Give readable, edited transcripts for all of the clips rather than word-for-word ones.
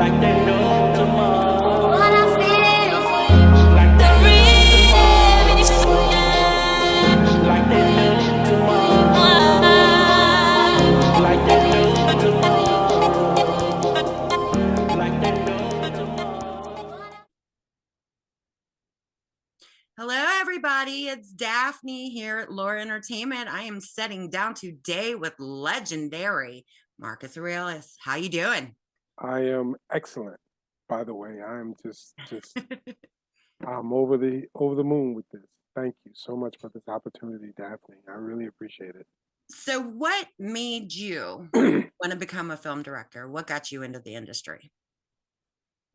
like they know tomorrow. What I feel for you, Like the they real know tomorrow. Like they know tomorrow. Like they know tomorrow. Like they know tomorrow. Hello, everybody. It's Daphne here at Laura Entertainment. I am sitting down today with legendary Marcus Aurelius. How you doing? I am excellent, by the way. I'm just I'm over the moon with this. Thank you so much for this opportunity, Daphne. I really appreciate it. So, what made you want to become a film director? What got you into the industry?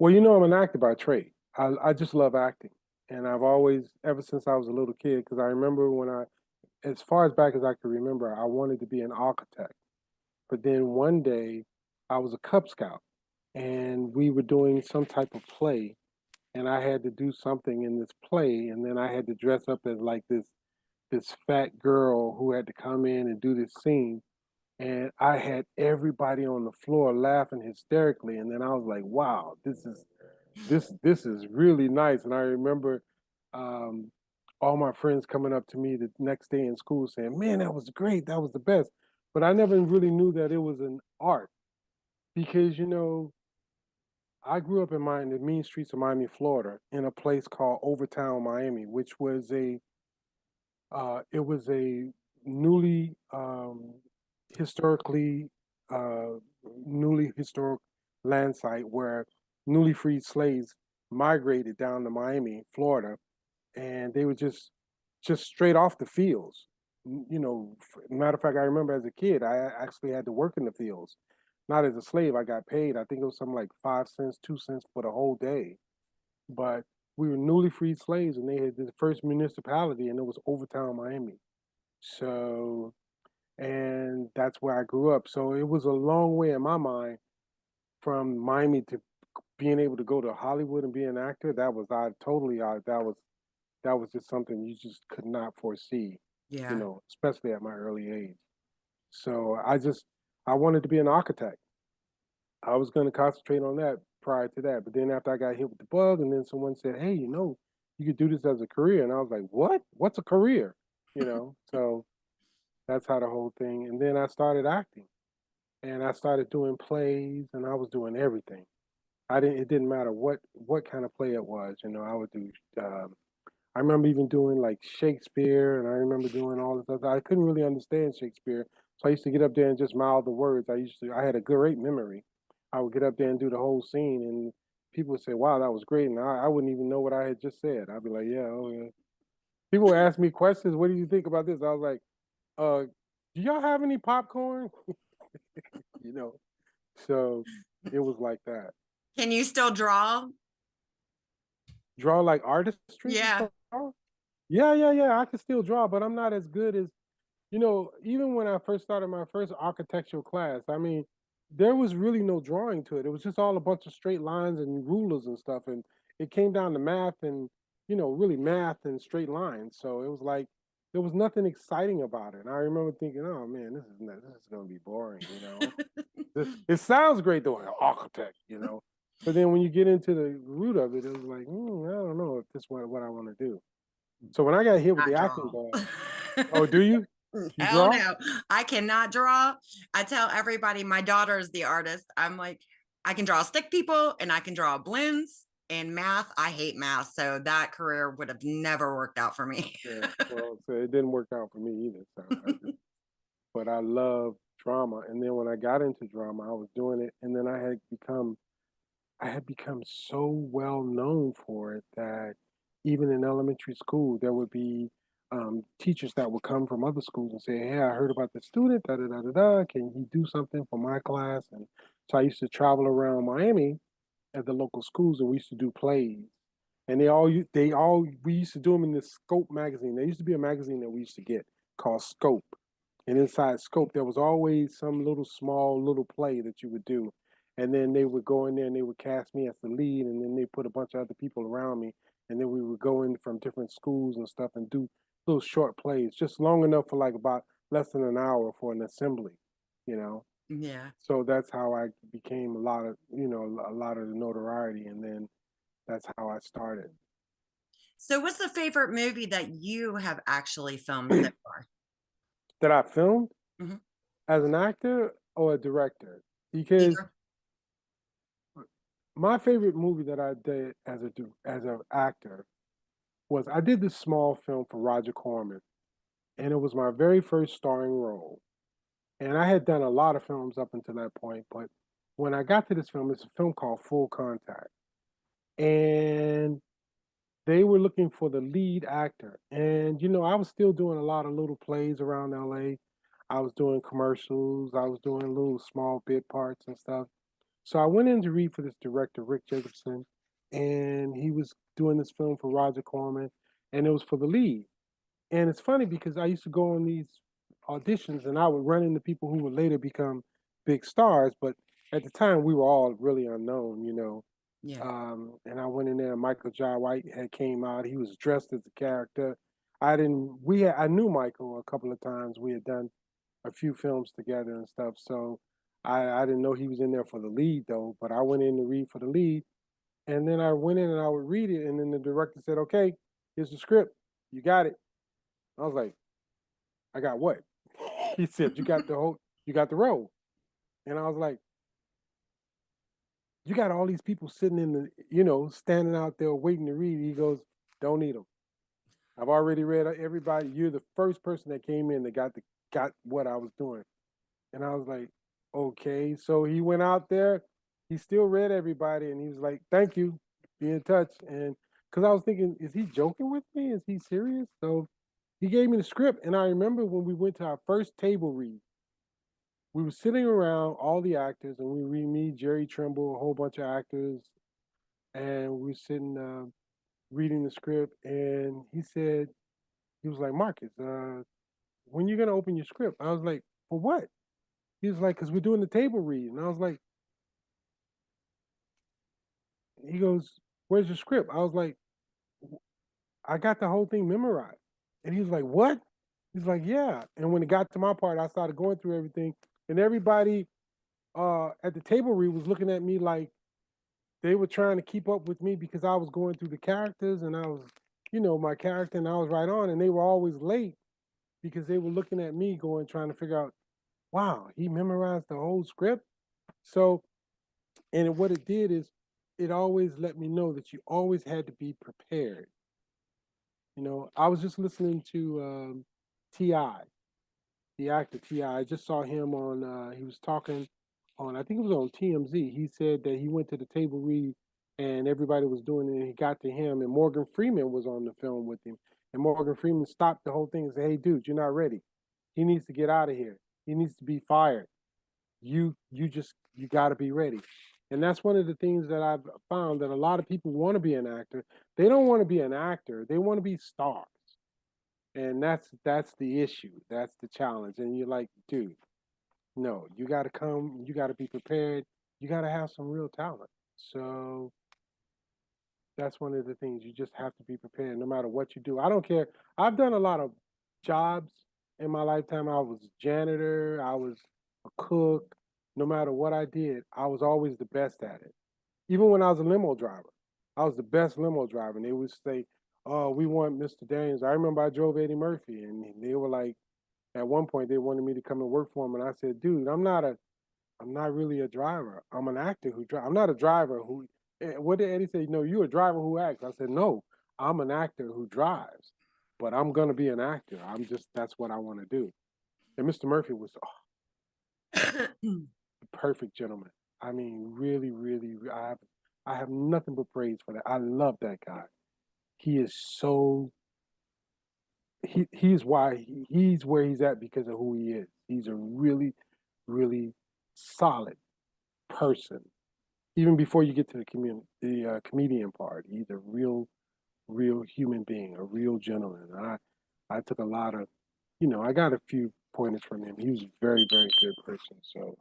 Well, you know, I'm an actor by trade. I just love acting. And I've always, ever since I was a little kid, because I remember as far as back as I can remember, I wanted to be an architect. But then one day, I was a Cub Scout, and we were doing some type of play, and I had to do something in this play, and then I had to dress up as like this fat girl who had to come in and do this scene, and I had everybody on the floor laughing hysterically, and then I was like, wow, this is really nice. And I remember um, all my friends coming up to me the next day in school saying, man, that was great, that was the best. But I never really knew that it was an art because, you know, I grew up in the mean streets of Miami, Florida, in a place called Overtown, Miami, which was it was a newly historically uh, newly historic land site where newly freed slaves migrated down to Miami, Florida, and they were just straight off the fields. You know, matter of fact, I remember as a kid, I actually had to work in the fields. Not as a slave, I got paid. I think it was something like 5 cents, 2 cents for the whole day. But we were newly freed slaves, and they had the first municipality, and it was Overtown, Miami. So, and that's where I grew up. So it was a long way in my mind from Miami to being able to go to Hollywood and be an actor. That was I totally that was just something you just could not foresee, you Yeah. know, especially at my early age. So I wanted to be an architect. I was going to concentrate on that prior to that, but then after I got hit with the bug, and then someone said, "Hey, you know, you could do this as a career," and I was like, "What? What's a career?" You know, so that's how the whole thing. And then I started acting, and I started doing plays, and I was doing everything. I didn't. It didn't matter what kind of play it was. You know, I would do. I remember even doing like Shakespeare, and I remember doing all this stuff. I couldn't really understand Shakespeare, so I used to get up there and just mouth the words. I had a great memory. I would get up there and do the whole scene, and people would say, "Wow, that was great," and I wouldn't even know what I had just said. I'd be like, "Yeah, oh yeah." People would ask me questions. What do you think about this? I was like, do y'all have any popcorn?" You know, so it was like that. Can you still draw? Draw like artistry? Yeah. Yeah. I can still draw, but I'm not as good as, you know, even when I first started my first architectural class, I mean, there was really no drawing to it. It was just all a bunch of straight lines and rulers and stuff. And it came down to math and, you know, really math and straight lines. So it was like, there was nothing exciting about it. And I remember thinking, oh man, this is going to be boring, you know? It sounds great though, an architect, you know? But then when you get into the root of it, it was like, I don't know if this is what I want to do. So when I got hit with the acting bug, oh, do you? You Hell draw? no. I cannot draw. I tell everybody my daughter is the artist. I'm like, I can draw stick people and I can draw balloons and math. I hate math. So that career would have never worked out for me. Yeah, well, so it didn't work out for me either. But I love drama, and then when I got into drama, I was doing it, and then I had become so well known for it that even in elementary school, there would be teachers that would come from other schools and say, "Hey, I heard about the student. Da da da da da. Can he do something for my class?" And so I used to travel around Miami at the local schools, and we used to do plays. And we used to do them in this Scope magazine. There used to be a magazine that we used to get called Scope, and inside Scope there was always some little small little play that you would do, and then they would go in there and they would cast me as the lead, and then they put a bunch of other people around me, and then we would go in from different schools and stuff and do little short plays, just long enough for like about less than an hour for an assembly, you know. Yeah. So that's how I became a lot of, a lot of the notoriety. And then that's how I started. So what's the favorite movie that you have actually filmed so far? That I filmed Mhm. as an actor or a director, because Either. my favorite movie that I did as an actor was I did this small film for Roger Corman, and it was my very first starring role. And I had done a lot of films up until that point, but when I got to this film, it's a film called Full Contact, and they were looking for the lead actor. And I was still doing a lot of little plays around LA. I was doing commercials. I was doing little small bit parts and stuff. So I went in to read for this director, Rick Jacobson, and he was doing this film for Roger Corman, and it was for the lead. And it's funny because I used to go on these auditions and I would run into people who would later become big stars, but at the time we were all really unknown. Yeah. And I went in there. Michael Jai White had came out. He was dressed as a character. I didn't. I knew Michael a couple of times. We had done a few films together and stuff. So I didn't know he was in there for the lead though. But I went in to read for the lead, and then I went in and I would read it, and then the director said, "Okay, here's the script. You got it." I was like, "I got what?" He said, You got the role." And I was like, "You got all these people sitting in standing out there waiting to read." He goes, "Don't need them. I've already read everybody. You're the first person that came in that got what I was doing." And I was like, "Okay." So he went out there. He still read everybody, and he was like, "Thank you. Be in touch." And because I was thinking, is he joking with me? Is he serious? So he gave me the script, and I remember when we went to our first table read, we were sitting around all the actors, and we read me, Jerry Trimble, a whole bunch of actors, and we were sitting reading the script, and he was like, "Marcus, when you gonna open your script?" I was like, "For what?" He was like, "Cause we're doing the table read." And I was like, he goes, "Where's your script?" I was like, "I got the whole thing memorized." And he was like, "What?" He's like, "Yeah." And when it got to my part, I started going through everything, and everybody at the table read was looking at me like they were trying to keep up with me because I was going through the characters and I was, my character, and I was right on, and they were always late because they were looking at me going, trying to figure out, wow, he memorized the whole script. So, and what it did is it always let me know that you always had to be prepared. I was just listening to T.I., the actor T.I. I just saw him on, he was talking on, I think it was on TMZ. He said that he went to the table read and everybody was doing it, and he got to him, and Morgan Freeman was on the film with him. And Morgan Freeman stopped the whole thing and said, "Hey, dude, you're not ready. He needs to get out of here. He needs to be fired. You got to be ready." And that's one of the things that I've found, that a lot of people want to be an actor. They don't want to be an actor. They want to be stars. And that's the issue. That's the challenge. And you're like, dude, no, you got to come, you got to be prepared. You got to have some real talent. So that's one of the things. You just have to be prepared no matter what you do. I don't care. I've done a lot of jobs in my lifetime. I was a janitor, I was a cook. No matter what I did, I was always the best at it. Even when I was a limo driver, I was the best limo driver. And they would say, "Oh, we want Mr. Daniels." I remember I drove Eddie Murphy, and they were like, at one point, they wanted me to come and work for them. And I said, "Dude, I'm not really a driver. I'm an actor who drives. I'm not a driver who." What did Eddie say? "No, you're a driver who acts." I said, "No, I'm an actor who drives, but I'm gonna be an actor. That's what I want to do." And Mr. Murphy was the perfect gentleman. I mean, really, really, I have nothing but praise for that. I love that guy. He is so he's why he's where he's at because of who he is. He's a really, really solid person. Even before you get to the comedian part, he's a real human being, a real gentleman. I took a lot of, I got a few pointers from him. He was a very, very good person. So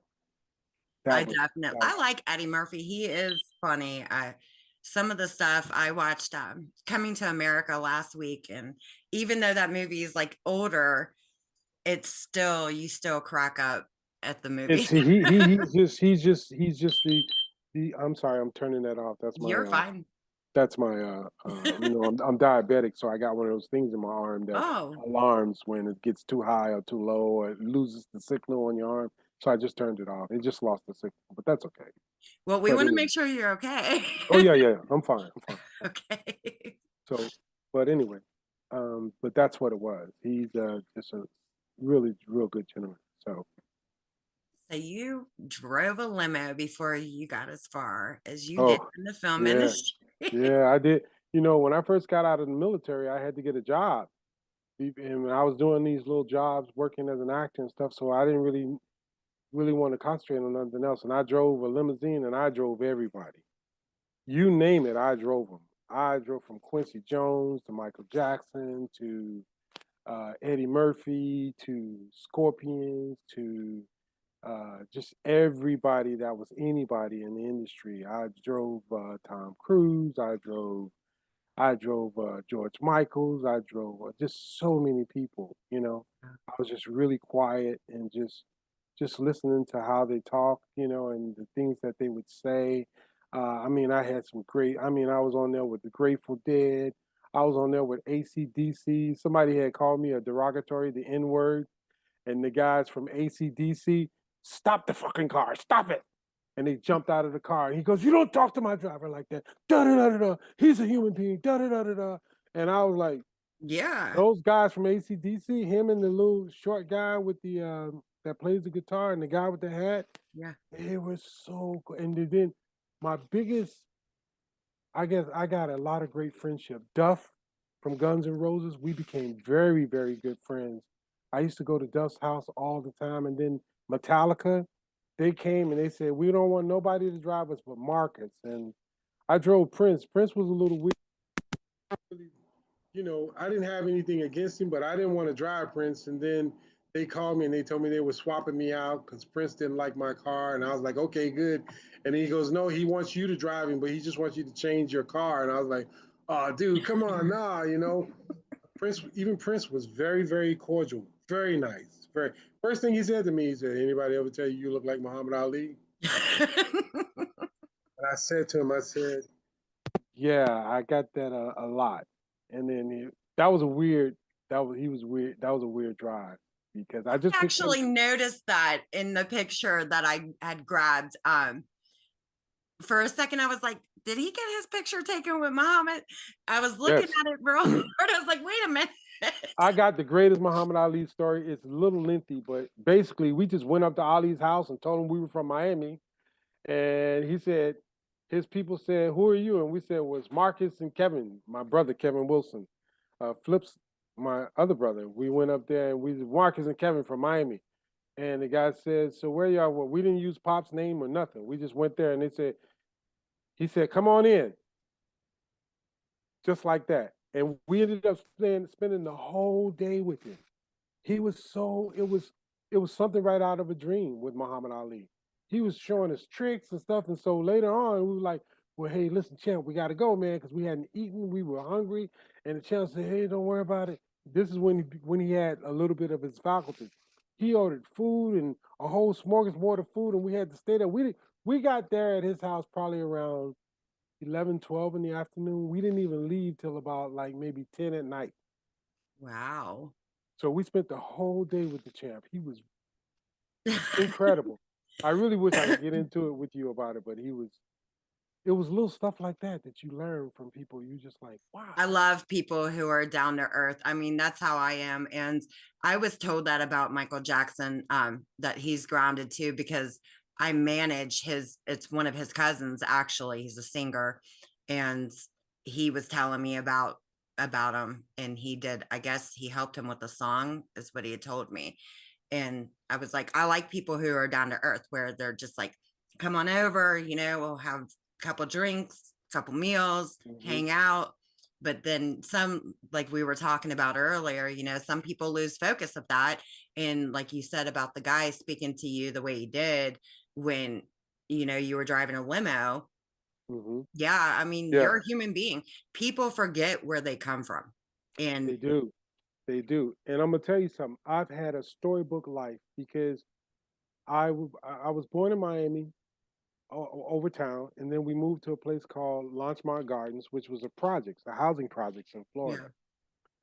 I that was definitely, that. I like Eddie Murphy. He is funny. Some of the stuff I watched Coming to America last week, and even though that movie is like older, it's still, you still crack up at the movie. It's he's just the I'm sorry, I'm turning that off. You're fine. That's my I'm diabetic, so I got one of those things in my arm that Oh, alarms when it gets too high or too low, or it loses the signal on your arm. So I just turned it off. It just lost the signal, but that's okay. well, we But want to anyway, make sure you're okay. oh yeah, I'm fine. I'm fine. Okay. So, but anyway, but that's what it was. He's just a really real good gentleman. So So you drove a limo before you got as far as you did oh in the film yeah, industry. yeah, I did. You know, when I first got out of the military, I had to get a job. And I was doing these little jobs, working as an actor and stuff, so I didn't really want to concentrate on nothing else. And I drove a limousine, and I drove everybody. You name it, I drove them. I drove from Quincy Jones to Michael Jackson to Eddie Murphy to Scorpions to just everybody that was anybody in the industry. I drove Tom Cruise. I drove George Michaels. I drove just so many people. You know, I was just really quiet and just listening to how they talk. You know, and the things that they would say. I mean, I had some great. I mean, I was on there with the Grateful Dead. I was on there with AC/DC. Somebody had called me a derogatory, the N word, and the guys from AC/DC, stop the fucking car, stop it. And they jumped out of the car. And he goes, you don't talk to my driver like that. Da da da da da. He's a human being. Da da da da da. And I was like, Yeah. those guys from AC/DC, him and the little short guy with the that plays the guitar and the guy with the hat, Yeah. it was so good. And then my biggest, I guess I got a lot of great friendship. Duff from Guns N' Roses, we became very, very good friends. I used to go to Duff's house all the time. And then Metallica, they came and they said, we don't want nobody to drive us but Marcus. And I drove Prince. Prince was a little weird. You know, I didn't have anything against him, but I didn't want to drive Prince. And then they called me and they told me they were swapping me out because Prince didn't like my car. And I was like, okay, good. And he goes, no, he wants you to drive him, but he just wants you to change your car. And I was like, oh, dude, come on, nah, you know. Prince was very, very cordial, very nice. Very first thing he said to me, he said, anybody ever tell you look like Muhammad Ali? And I said to him, I said, yeah, I got that a lot. And then that was a weird. He was weird. That was a weird drive because I just picked him. Actually noticed that in the picture that I had grabbed. For a second, I was like, did he get his picture taken with Muhammad? I was looking Yes, at it real hard. I was like, wait a minute. I got the greatest Muhammad Ali story. It's a little lengthy, but basically, we just went up to Ali's house and told him we were from Miami, and he said his people said, "Who are you?" And we said, "Well, it's Marcus and Kevin, my brother Kevin Wilson, Flips, my other brother." We went up there and we Marcus and Kevin from Miami. And the guy said, "So where y'all?" Well, we didn't use Pop's name or nothing. We just went there and he said, "Come on in," just like that. And we ended up spending the whole day with him. He was so it was something right out of a dream with Muhammad Ali. He was showing us tricks and stuff. And so later on, we were like, "Well, hey, listen, champ, we got to go, man, because we hadn't eaten, we were hungry." And the champ said, "Hey, don't worry about it." This is when he had a little bit of his faculty. He ordered food and a whole smorgasbord of food, and we had to stay there. We got there at his house probably around 11, 12 in the afternoon. We didn't even leave till about like maybe 10 at night. Wow. So we spent the whole day with the champ. He was incredible. I really wish I could get into it with you about it, but it was little stuff like that that you learn from people. You just like, wow. I love people who are down to earth. I mean, that's how I am. And I was told that about Michael Jackson, that he's grounded too, because I manage it's one of his cousins, actually. He's a singer. And he was telling me about him. And he did, I guess he helped him with a song, is what he had told me. And I was like, I like people who are down to earth, where they're just like, come on over, we'll have a couple drinks, couple meals, hang out. But then some, like we were talking about earlier, some people lose focus of that. And like you said about the guy speaking to you the way he did when, you were driving a limo. Yeah. I mean, Yeah, you're a human being. People forget where they come from. And they do. They do. And I'm gonna tell you something. I've had a storybook life because I was born in Miami, over town, and then we moved to a place called Launchmont Gardens, which was a housing projects in Yeah. Florida,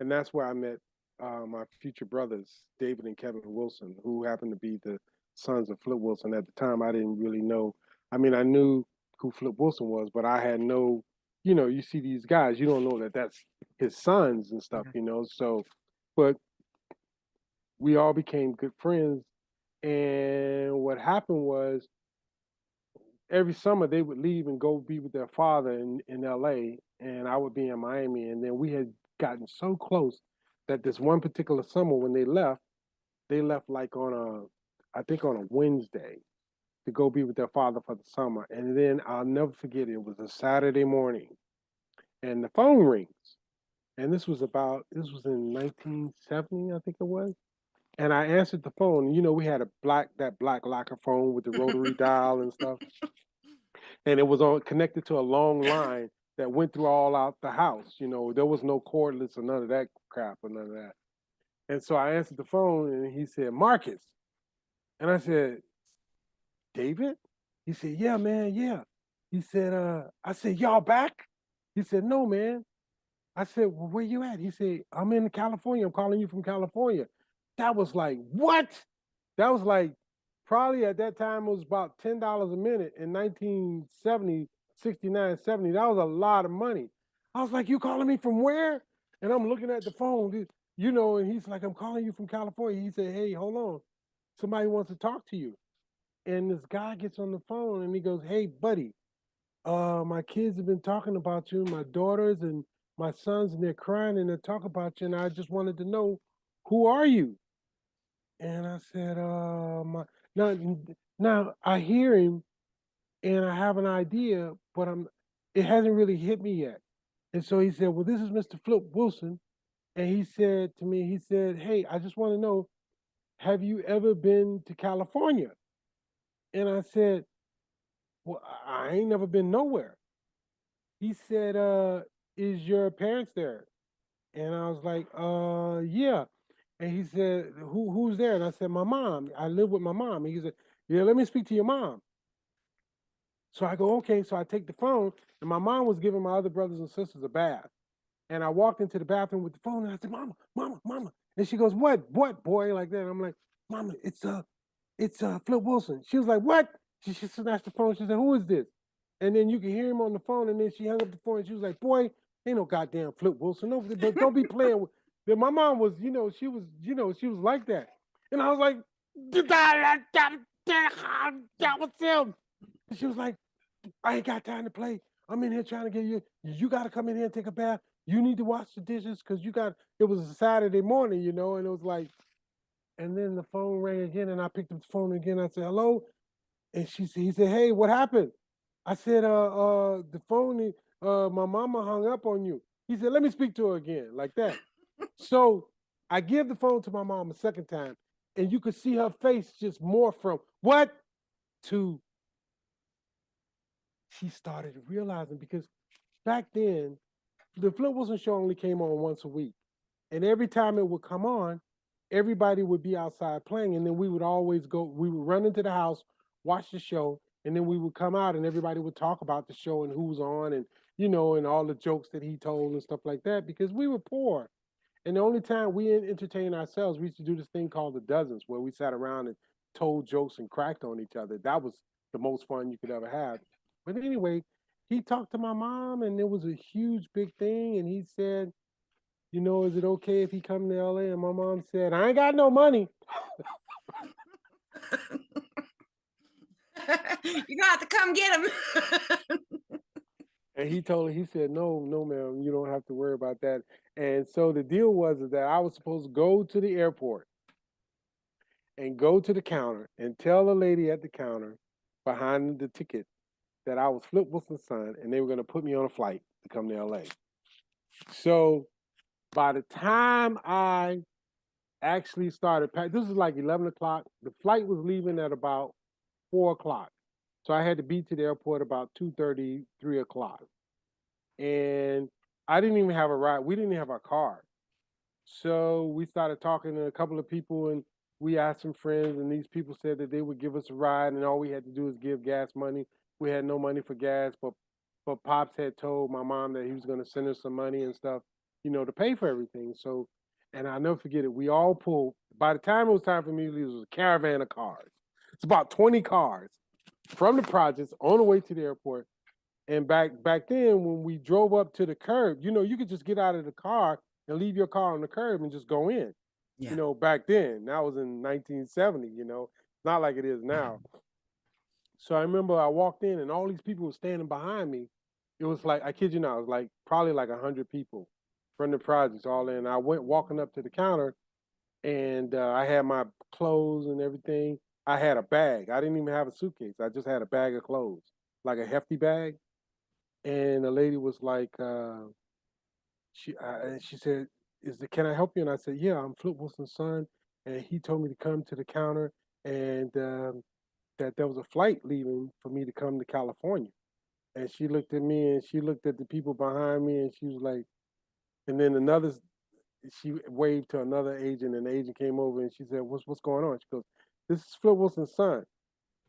and that's where I met my future brothers, David and Kevin Wilson, who happened to be the sons of Flip Wilson. At the time, I didn't really know. I mean, I knew who Flip Wilson was, but I had no. You see these guys, you don't know that that's his sons and stuff. So, but we all became good friends. And what happened was every summer they would leave and go be with their father in LA, and I would be in Miami. And then we had gotten so close that this one particular summer when they left like I think on a Wednesday to go be with their father for the summer. And then I'll never forget, it was a Saturday morning and the phone rings. And this was in 1970, I think it was. And I answered the phone. We had that black locker phone with the rotary dial and stuff. And it was on connected to a long line that went through all out the house. There was no cordless or none of that crap or none of that. And so I answered the phone and he said, Marcus. And I said, David? He said, yeah, man, yeah. He said, I said, y'all back? He said, no, man. I said, well, where you at? He said, I'm in California. I'm calling you from California. That was like, what? That was like, probably at that time, it was about $10 a minute in 1970, 69, 70. That was a lot of money. I was like, you calling me from where? And I'm looking at the phone, and he's like, I'm calling you from California. He said, hey, hold on. Somebody wants to talk to you. And this guy gets on the phone and he goes, hey, buddy, my kids have been talking about you, my daughters and my sons, and they're crying and they talk about you. And I just wanted to know, who are you? And I said, now I hear him and I have an idea, but it hasn't really hit me yet. And so he said, well, this is Mr. Flip Wilson. And he said to me, he said, hey, I just want to know, have you ever been to California? And I said, well, I ain't never been nowhere. He said, is your parents there? And I was like, yeah. And he said, who's there? And I said, my mom. I live with my mom. And he said, yeah, let me speak to your mom. So I go, okay. So I take the phone, and my mom was giving my other brothers and sisters a bath. And I walked into the bathroom with the phone, and I said, Mama, Mama, Mama. And she goes, what, boy, like that. And I'm like, Mama, it's Flip Wilson. She was like, what? She snatched the phone. She said, who is this? And then you can hear him on the phone. And then she hung up the phone. And she was like, boy, ain't no goddamn Flip Wilson. No, don't be playing with. Then my mom was, she was like that. And I was like, that was him. And she was like, I ain't got time to play. I'm in here trying to get you. You got to come in here and take a bath. You need to wash the dishes because it was a Saturday morning, and it was like, and then the phone rang again, and I picked up the phone again. I said, hello. And he said, hey, what happened? I said, the phone, my mama hung up on you. He said, let me speak to her again, like that. So I give the phone to my mom a second time, and you could see her face just morph from what to she started realizing, because back then the Flip Wilson show only came on once a week. And every time it would come on, everybody would be outside playing. And then we would run into the house, watch the show, and then we would come out and everybody would talk about the show and who's on and, and all the jokes that he told and stuff like that, because we were poor. And the only time we entertained ourselves, we used to do this thing called the dozens, where we sat around and told jokes and cracked on each other. That was the most fun you could ever have. But anyway, he talked to my mom, and it was a huge, big thing. And he said, is it okay if he come to LA? And my mom said, I ain't got no money. You got to come get him. And he said, no, ma'am, you don't have to worry about that. And so the deal was that I was supposed to go to the airport and go to the counter and tell the lady at the counter behind the ticket that I was Flip Wilson's son, and they were going to put me on a flight to come to LA. So by the time I actually started this was like 11 o'clock. The flight was leaving at about 4 o'clock. So I had to be to the airport about 2:30, 3 o'clock. And I didn't even have a ride. We didn't even have our car. So we started talking to a couple of people, and we asked some friends, and these people said that they would give us a ride, and all we had to do is give gas money. We had no money for gas, but Pops had told my mom that he was going to send her some money and stuff, to pay for everything. So, and I'll never forget it. We all pulled. By the time it was time for me to leave, it was a caravan of cars. It's about 20 cars from the projects on the way to the airport. And back then, when we drove up to the curb, you could just get out of the car and leave your car on the curb and just go in. Yeah. Back then, that was in 1970. Not like it is now. So I remember I walked in and all these people were standing behind me. It was like, I kid you not, it was like probably like 100 people from the projects all in. I went walking up to the counter, and I had my clothes and everything. I had a bag. I didn't even have a suitcase. I just had a bag of clothes, like a hefty bag. And the lady was like, she said, can I help you? And I said, yeah, I'm Flip Wilson's son. And he told me to come to the counter, and that there was a flight leaving for me to come to California. And she looked at me and she looked at the people behind me, and she was like, and then she waved to another agent, and the agent came over and she said, what's going on? She goes, this is Flip Wilson's son.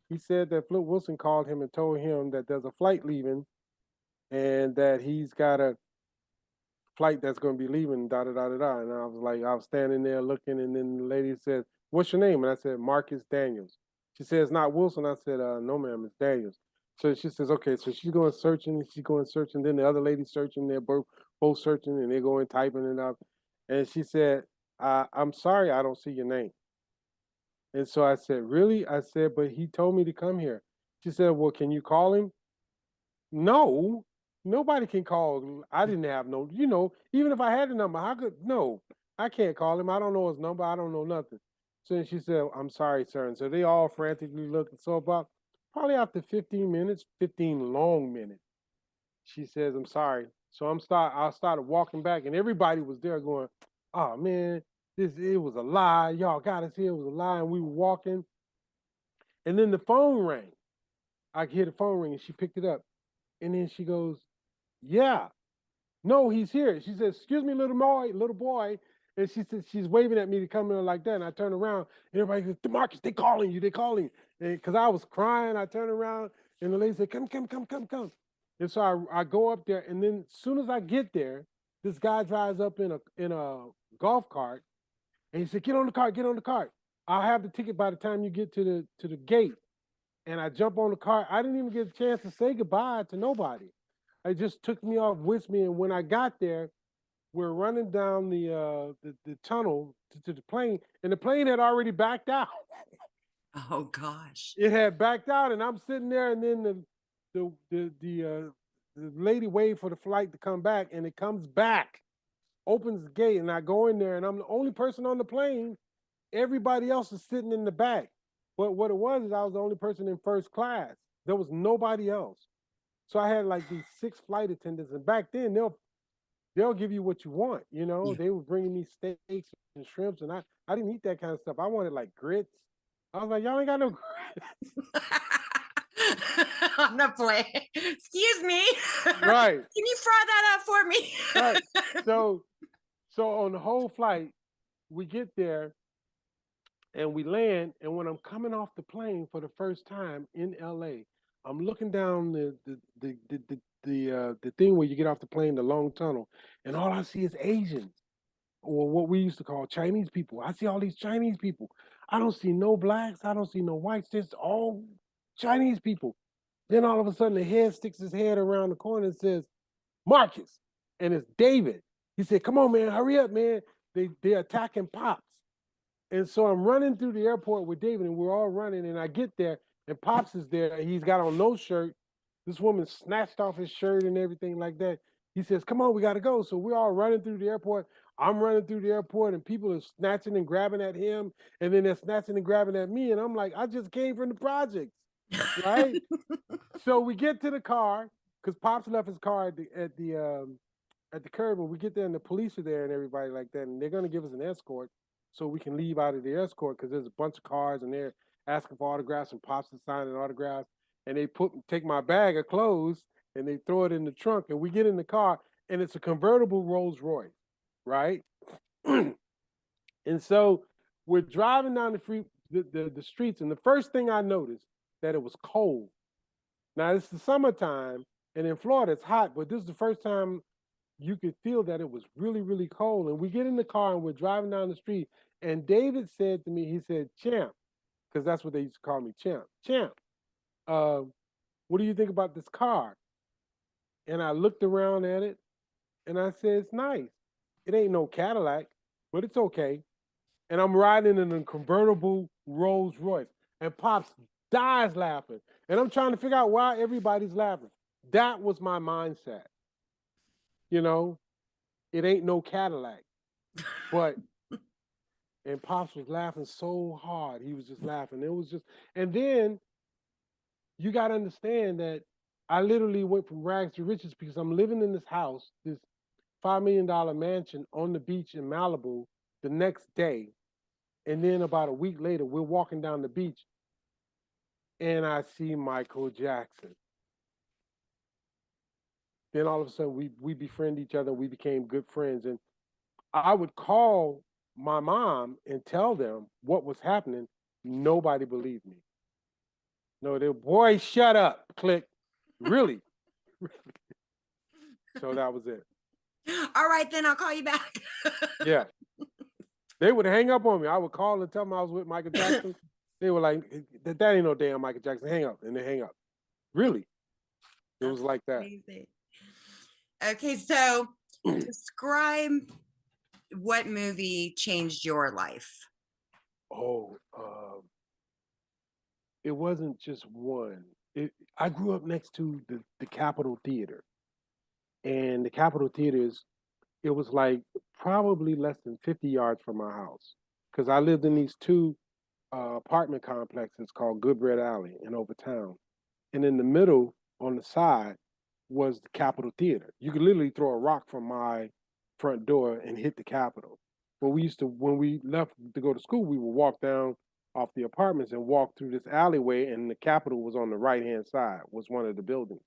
He said that Flip Wilson called him and told him that there's a flight leaving, and that he's got a flight that's going to be leaving, da da da da da. And I was standing there looking, and then the lady said, what's your name? And I said, Marcus Daniels. She says, not Wilson. I said, no, ma'am, it's Daniels. So she says, okay. So she's going searching, Then the other lady's searching. They're both searching, and they're going typing it up. And she said, I'm sorry, I don't see your name. And so I said, really? I said, but he told me to come here. She said, well, can you call him? No, nobody can call. I didn't have no, even if I had the number, no, I can't call him. I don't know his number. I don't know nothing. So she said, I'm sorry, sir. And so they all frantically looked. So about probably after 15 minutes, 15 long minutes, she says, I'm sorry. So I started walking back, and everybody was there going, oh man, it was a lie. Y'all got us here. It was a lie. And we were walking. And then the phone rang. I could hear the phone ring, and she picked it up. And then she goes, yeah, no, he's here. She says, excuse me, little boy. And she said, she's waving at me to come in like that. And I turn around, and everybody goes, DeMarcus, they calling you. And because I was crying, I turned around, and the lady said, come. And so I go up there, and then as soon as I get there, this guy drives up in a golf cart, and he said, get on the cart. I'll have the ticket by the time you get to the gate. And I jump on the cart. I didn't even get a chance to say goodbye to nobody. It just took me off with me. And when I got there, we're running down the tunnel to the plane, and the plane had already backed out. Oh gosh. It had backed out, and I'm sitting there, and then the lady waved for the flight to come back, and it comes back, opens the gate, and I go in there, and I'm the only person on the plane. Everybody else is sitting in the back. But what it was is I was the only person in first class. There was nobody else. So I had like these 6 flight attendants, and back then they'll give you what you want, Yeah. They were bringing me steaks and shrimps, and I didn't eat that kind of stuff. I wanted like grits. I was like, y'all ain't got no grits. On the plane. Excuse me. Right. Can you fry that up for me? Right. So on the whole flight, we get there and we land, and when I'm coming off the plane for the first time in LA, I'm looking down the thing where you get off the plane, the long tunnel, and all I see is Asians, or what we used to call Chinese people. I see all these Chinese people. I don't see no blacks. I don't see no whites. Just all Chinese people. Then all of a sudden, the head sticks his head around the corner and says, Marcus. And it's David. He said, come on, man, hurry up, man. They're attacking Pops. And so I'm running through the airport with David, and we're all running, and I get there, and Pops is there. He's got on no shirt. This woman snatched off his shirt and everything like that. He says, come on, we got to go. So we're all running through the airport. I'm running through the airport, and people are snatching and grabbing at him, and then they're snatching and grabbing at me, and I'm like, I just came from the projects, right? So we get to the car, because Pops left his car at the curb, and we get there, and the police are there and everybody like that, and they're going to give us an escort so we can leave out of the escort, because there's a bunch of cars, and they're asking for autographs, and Pops is signing autographs, and they take my bag of clothes, and they throw it in the trunk, and we get in the car, and it's a convertible Rolls Royce, right? And so we're driving down the streets, and the first thing I noticed that it was cold. Now it's the summertime, and in Florida it's hot, but this is the first time you could feel that it was really, really cold. And we get in the car and we're driving down the street. And David said to me, he said, "Champ," because that's what they used to call me, Champ. Champ, uh, what do you think about this car? And I looked around at it and I said, "It's nice. It ain't no Cadillac, but it's okay." And I'm riding in a convertible Rolls Royce. And Pops dies laughing. And I'm trying to figure out why everybody's laughing. That was my mindset. You know, it ain't no Cadillac. But and Pops was laughing so hard. He was just laughing. It was just, and then you got to understand that I literally went from rags to riches because I'm living in this house, this $5 million mansion on the beach in Malibu the next day. And then about a week later, we're walking down the beach and I see Michael Jackson. Then all of a sudden we befriend each other. We became good friends. And I would call my mom and tell them what was happening. Nobody believed me. No, they, boy, shut up, click. Really? So that was it. All right, then I'll call you back. Yeah. They would hang up on me. I would call and tell them I was with Michael Jackson. They were like, that ain't no damn Michael Jackson. Hang up. And they hang up. Really? It was like that. Crazy. Okay, so describe what movie changed your life. Oh, it wasn't just one. I grew up next to the Capitol Theater. And the Capitol Theater it was like probably less than 50 yards from my house. Because I lived in these two apartment complexes called Goodbread Alley in Overtown. And in the middle, on the side, was the Capitol Theater. You could literally throw a rock from my front door and hit the Capitol. But we used to, when we left to go to school, we would walk down off the apartments and walk through this alleyway, and the Capitol was on the right-hand side, was one of the buildings.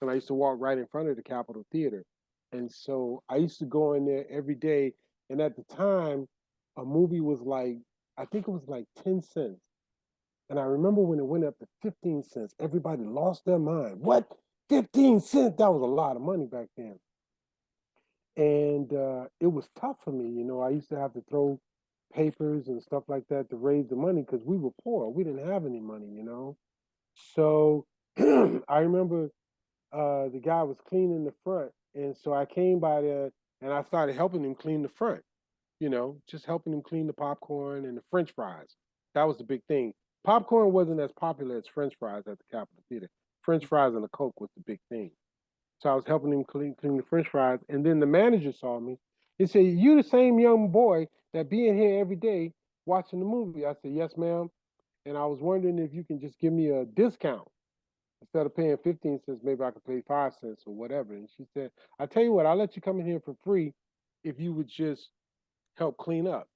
And I used to walk right in front of the Capitol Theater. And so I used to go in there every day. And at the time, a movie was like, I think it was like 10 cents. And I remember when it went up to 15 cents, everybody lost their mind. What? 15 cents? That was a lot of money back then. And it was tough for me. You know, I used to have to throw papers and stuff like that to raise the money because we were poor. We didn't have any money, you know. So I remember the guy was cleaning the front. And so I came by there and I started helping him clean the front, you know, just helping him clean the popcorn and the French fries. That was the big thing. Popcorn wasn't as popular as French fries at the Capitol Theater. French fries and a Coke was the big thing. So I was helping him clean the French fries. And then the manager saw me. He said, "You the same young boy that be in here every day watching the movie?" I said, "Yes, ma'am. And I was wondering if you can just give me a discount. Instead of paying 15 cents, maybe I could pay 5 cents or whatever." And she said, "I tell you what, I'll let you come in here for free if you would just help clean up."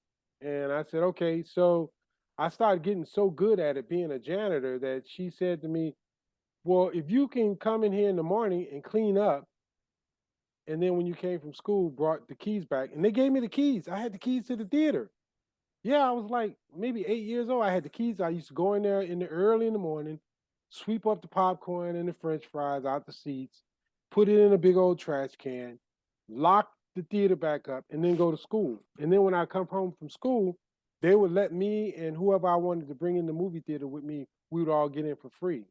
And I said, "Okay." So I started getting so good at it being a janitor that she said to me, "Well, if you can come in here in the morning and clean up, and then when you came from school, brought the keys back," and they gave me the keys. I had the keys to the theater. Yeah, I was like maybe 8 years old. I had the keys. I used to go in there in the early in the morning, sweep up the popcorn and the French fries out the seats, put it in a big old trash can, lock the theater back up, and then go to school. And then when I come home from school, they would let me and whoever I wanted to bring in the movie theater with me, we would all get in for free.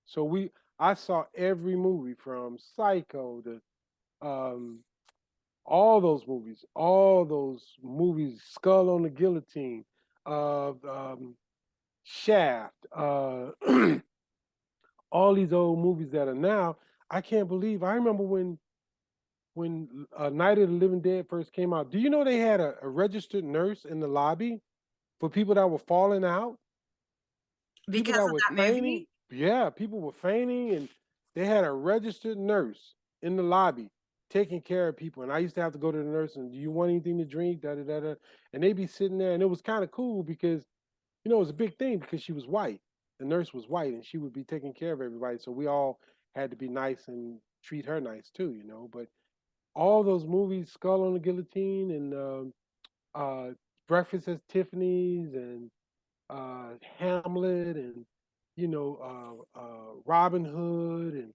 So I saw every movie from Psycho to um, all those movies, Skull on the Guillotine, Shaft, all these old movies that are now. I can't believe. I remember when Night of the Living Dead first came out. Do you know they had a registered nurse in the lobby for people that were falling out? People Because that of were that fainting. movie? Yeah, people were fainting, and they had a registered nurse in the lobby taking care of people. And I used to have to go to the nurse and, "Do you want anything to drink?" Da da da da. And they'd be sitting there, and it was kind of cool because it was a big thing because she was white. The nurse was white, and she would be taking care of everybody. So we all had to be nice and treat her nice too, But all those movies, Skull on the Guillotine and Breakfast at Tiffany's and Hamlet and Robin Hood and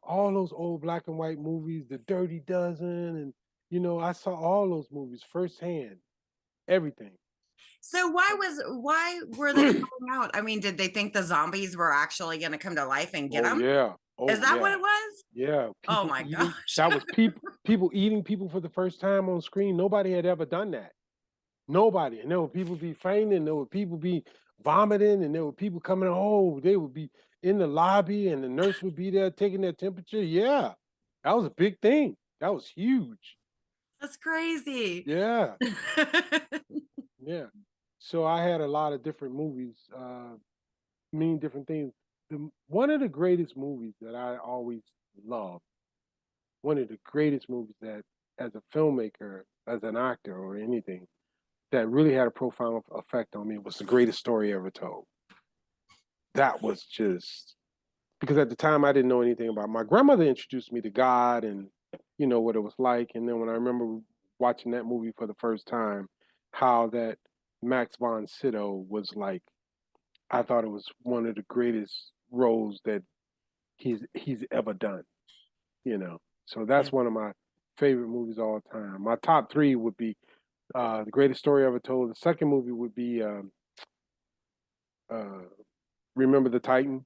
all those old black and white movies, The Dirty Dozen, and I saw all those movies firsthand, everything. So why were they calling out? I mean, did they think the zombies were actually going to come to life and get Oh them? yeah, Is oh that what yeah, it was? yeah. Oh People my eating. gosh. That was people eating people for the first time on screen. Nobody had ever done that. Nobody. And there would people be fainting, there would people be vomiting, and there were people coming, they would be in the lobby and the nurse would be there taking their temperature. Yeah. That was a big thing. That was huge. That's crazy. Yeah. Yeah. So I had a lot of different movies, mean different things. One of the greatest movies that I always loved, one of the greatest movies that as a filmmaker, as an actor or anything, that really had a profound effect on me was The Greatest Story Ever Told. That was just because at the time I didn't know anything about. My grandmother introduced me to God and what it was like. And then when I remember watching that movie for the first time, how that Max von Sydow was like, I thought it was one of the greatest roles that he's ever done. So that's one of my favorite movies of all time. My top three would be The Greatest Story Ever Told. The second movie would be uh, Remember the Titans.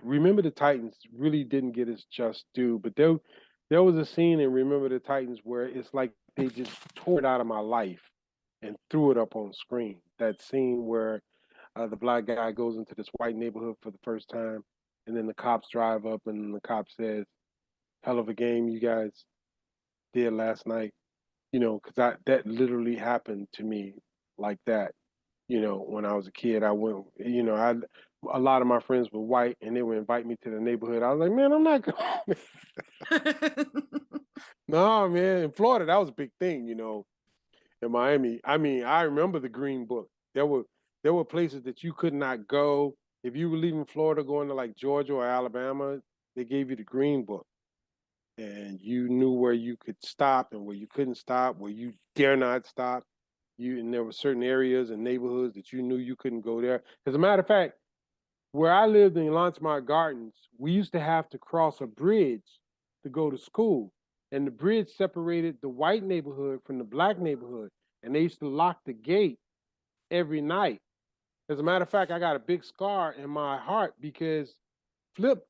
Remember the Titans really didn't get its just due, but there was a scene in Remember the Titans where it's like they just tore it out of my life and threw it up on screen. That scene where the black guy goes into this white neighborhood for the first time, and then the cops drive up, and the cop says, "Hell of a game you guys did last night." Because that literally happened to me like that. When I was a kid, I went, a lot of my friends were white and they would invite me to the neighborhood. I was like, man, I'm not going. No, man. In Florida, that was a big thing, in Miami. I mean, I remember the Green Book. There were places that you could not go. If you were leaving Florida going to like Georgia or Alabama, they gave you the Green Book. And you knew where you could stop and where you couldn't stop, where you dare not stop. And there were certain areas and neighborhoods that you knew you couldn't go there. As a matter of fact, where I lived in Launchmont Gardens, we used to have to cross a bridge to go to school. And the bridge separated the white neighborhood from the black neighborhood. And they used to lock the gate every night. As a matter of fact, I got a big scar in my heart because Flip,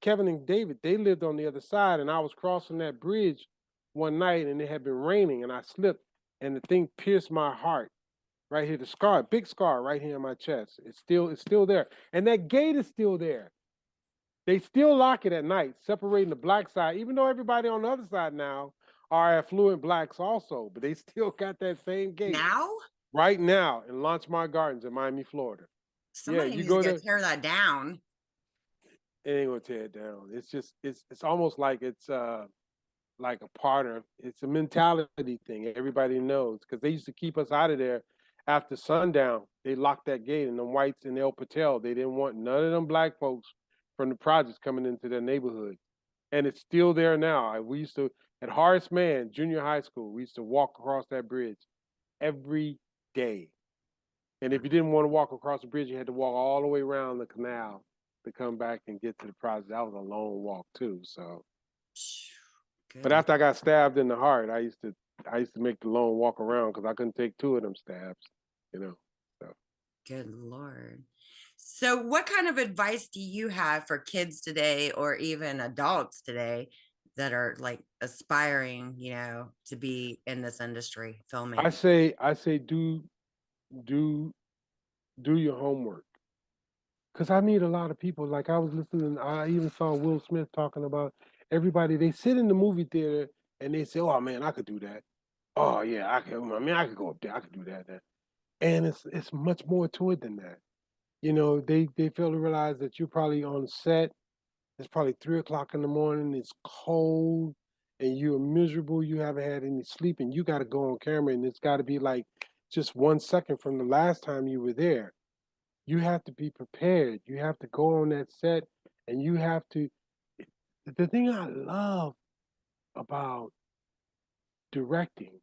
Kevin and David, they lived on the other side. And I was crossing that bridge one night and it had been raining and I slipped and the thing pierced my heart right here. The scar, big scar right here in my chest. It's still there. And that gate is still there. They still lock it at night, separating the black side, even though everybody on the other side now are affluent blacks also, but they still got that same gate. Now? Right now in Launchmont Gardens in Miami, Florida. Somebody you needs go to go there, tear that down. it ain't gonna tear it down. It's just it's almost like it's like a part of it's a mentality thing. Everybody knows because they used to keep us out of there after sundown. They locked that gate, and the whites in El Patel, they didn't want none of them black folks from the projects coming into their neighborhood. And it's still there now. We used to at Horace Mann Junior High School, we used to walk across that bridge every day. And if you didn't want to walk across the bridge, you had to walk all the way around the canal to come back and get to the project. That was a long walk too. So but after I got stabbed in the heart, I used to make the long walk around because I couldn't take two of them stabs, So. Good Lord. So what kind of advice do you have for kids today or even adults today that are like aspiring, to be in this industry, filming? I say do your homework. Because I meet a lot of people. Like I was listening, I even saw Will Smith talking about everybody. They sit in the movie theater and they say, "Oh man, I could do that. Oh yeah, I could. I mean, I could go up there. I could do that." And it's much more to it than that. They fail to realize that you're probably on set. It's probably 3 o'clock in the morning. It's cold, and you're miserable. You haven't had any sleep, and you got to go on camera, and it's got to be like just 1 second from the last time you were there. You have to be prepared. You have to go on that set and you have to. The thing I love about directing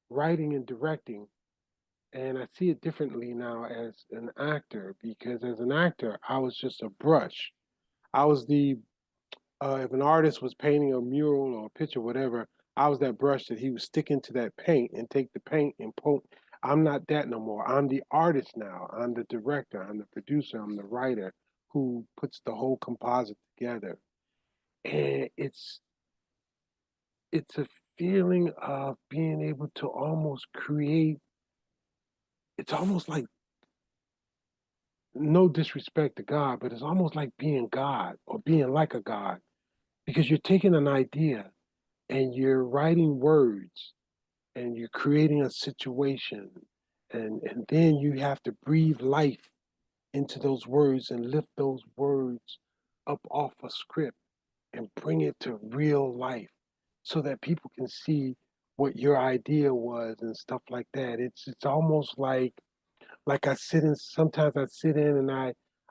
writing and directing, and I see it differently now as an actor, because as an actor, I was just a brush. I was the if an artist was painting a mural or a picture, whatever, I was that brush that he was sticking to that paint and take the paint and poke. I'm not that no more. I'm the artist now. I'm the director. I'm the producer. I'm the writer who puts the whole composite together. And it's a feeling of being able to almost create. It's almost like, no disrespect to God, but it's almost like being God or being like a God, because you're taking an idea and you're writing words and you're creating a situation, and then you have to breathe life into those words and lift those words up off a script and bring it to real life so that people can see what your idea was and stuff like that. It's almost like I sit in, sometimes I sit in and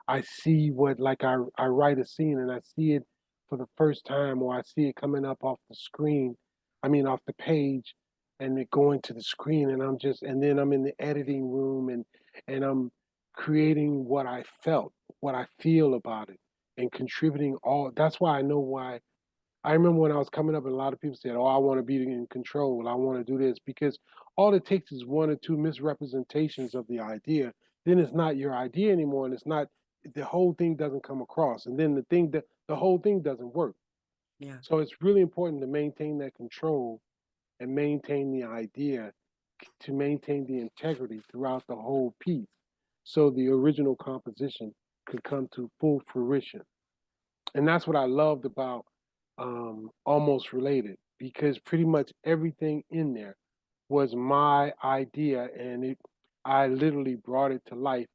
I see what, like I write a scene and I see it for the first time, or I see it coming up off the screen, I mean off the page, and it going to the screen, and and then I'm in the editing room, and I'm creating what I felt, what I feel about it, and contributing all. That's why I know why. I remember when I was coming up, and a lot of people said, "Oh, I want to be in control. I want to do this," because all it takes is one or two misrepresentations of the idea. Then it's not your idea anymore, and it's not, the whole thing doesn't come across, and then the whole thing doesn't work. Yeah. So it's really important to maintain that control and maintain the idea, to maintain the integrity throughout the whole piece, so the original composition could come to full fruition. And that's what I loved about Almost Related, because pretty much everything in there was my idea, and I literally brought it to life